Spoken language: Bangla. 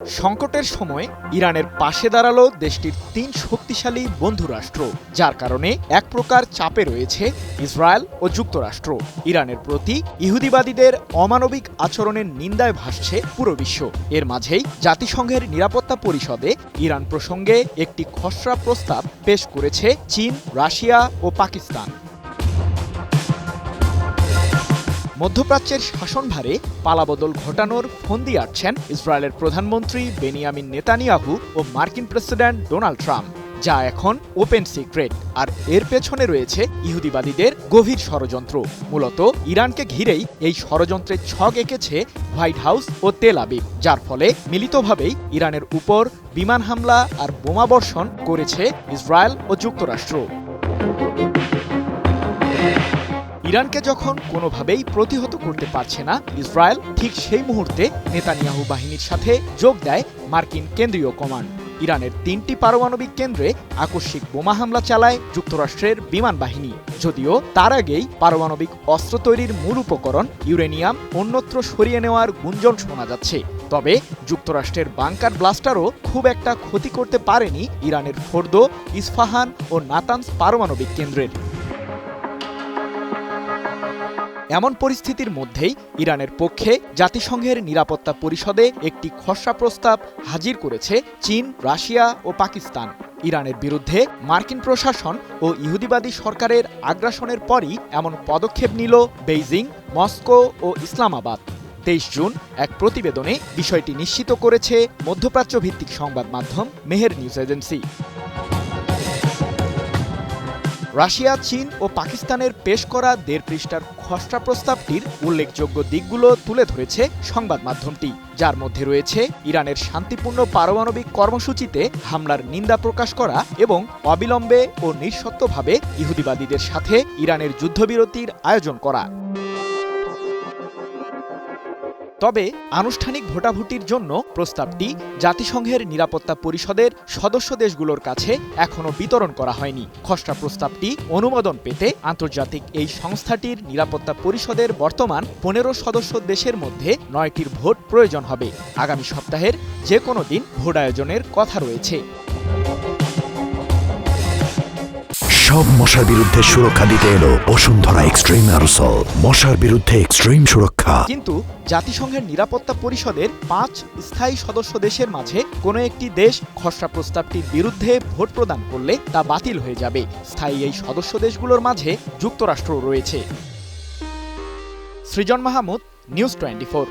সংকটের সময় ইরানের পাশে দাঁড়ালো দেশটির তিন শক্তিশালী বন্ধু রাষ্ট্র, যার কারণে এক প্রকার চাপে রয়েছে ইসরায়েল ও যুক্তরাষ্ট্র। ইরানের প্রতি ইহুদিবাদীদের অমানবিক আচরণের নিন্দায় ভাসছে পুরো বিশ্ব। এর মাঝেই জাতিসংঘের নিরাপত্তা পরিষদে ইরান প্রসঙ্গে একটি খসড়া প্রস্তাব পেশ করেছে চীন, রাশিয়া ও পাকিস্তান। মধ্যপ্রাচ্যের শাসনভারে পালাবদল ঘটানোর ফন্দি আঁটছেন ইসরায়েলের প্রধানমন্ত্রী বেনিয়ামিন নেতানিয়াহু ও মার্কিন প্রেসিডেন্ট ডোনাল্ড ট্রাম্প, যা এখন ওপেন সিক্রেট। আর এর পেছনে রয়েছে ইহুদিবাদীদের গভীর ষড়যন্ত্র। মূলত ইরানকে ঘিরেই এই ষড়যন্ত্রের ছক এঁকেছে হোয়াইট হাউস ও তেল আবিব, যার ফলে মিলিতভাবেই ইরানের উপর বিমান হামলা আর বোমাবর্ষণ করেছে ইসরায়েল ও যুক্তরাষ্ট্র। ইরানকে যখন কোনোভাবেই প্রতিহত করতে পারছে না ইসরায়েল, ঠিক সেই মুহূর্তে নেতানিয়াহু বাহিনীর সাথে যোগ দেয় মার্কিন কেন্দ্রীয় কমান্ড। ইরানের ৩টি পারমাণবিক কেন্দ্রে আকস্মিক বোমা হামলা চালায় যুক্তরাষ্ট্রের বিমান বাহিনী। যদিও তার আগেই পারমাণবিক অস্ত্র তৈরির মূল উপকরণ ইউরেনিয়াম অন্যত্র সরিয়ে নেওয়ার গুঞ্জন শোনা যাচ্ছে। তবে যুক্তরাষ্ট্রের বাংকার ব্লাস্টারও খুব একটা ক্ষতি করতে পারেনি ইরানের ফোর্দো, ইস্পাহান ও নাতানস পারমাণবিক কেন্দ্রের। এমন পরিস্থিতির মধ্যেই ইরানের পক্ষে জাতিসংঘের নিরাপত্তা পরিষদে একটি খসড়া প্রস্তাব হাজির করেছে চীন, রাশিয়া ও পাকিস্তান। ইরানের বিরুদ্ধে মার্কিন প্রশাসন ও ইহুদিবাদী সরকারের আগ্রাসনের পরই এমন পদক্ষেপ নিল বেইজিং, মস্কো ও ইসলামাবাদ। ২৩ জুন এক প্রতিবেদনে বিষয়টি নিশ্চিত করেছে মধ্যপ্রাচ্য ভিত্তিক সংবাদ মাধ্যম মেহের নিউজ এজেন্সি। রাশিয়া, চীন ও পাকিস্তানের পেশ করা ১.৫ পৃষ্ঠার খসড়া প্রস্তাবটির উল্লেখযোগ্য দিকগুলো তুলে ধরেছে সংবাদ মাধ্যমটি, যার মধ্যে রয়েছে ইরানের শান্তিপূর্ণ পারমাণবিক কর্মসূচিতে হামলার নিন্দা প্রকাশ করা এবং অবিলম্বে ও নিঃশর্তভাবে ইহুদিবাদীদের সাথে ইরানের যুদ্ধবিরতির আয়োজন করা। তবে আনুষ্ঠানিক ভোটাভুটির জন্য প্রস্তাবটি জাতিসংঘের নিরাপত্তা পরিষদের সদস্য দেশগুলোর কাছে এখনও বিতরণ করা হয়নি। খসড়া প্রস্তাবটি অনুমোদন পেতে আন্তর্জাতিক এই সংস্থাটির নিরাপত্তা পরিষদের বর্তমান ১৫ সদস্য দেশের মধ্যে ৯টির ভোট প্রয়োজন হবে। আগামী সপ্তাহের যে কোনো দিন ভোট আয়োজনের কথা রয়েছে। সব মশার বিরুদ্ধে সুরক্ষা দিতে এলো বসুন্ধরা এক্সট্রিম অ্যারোসল, মশার বিরুদ্ধে এক্সট্রিম সুরক্ষা। কিন্তু জাতিসংঘের নিরাপত্তা পরিষদের ৫ স্থায়ী সদস্য দেশের মাঝে কোনো একটি দেশ খসড়া প্রস্তাবটির বিরুদ্ধে ভোট প্রদান করলে তা বাতিল হয়ে যাবে। স্থায়ী এই সদস্য দেশগুলোর মাঝে যুক্তরাষ্ট্র রয়েছে। সৃজন মাহমুদ, নিউজ 24।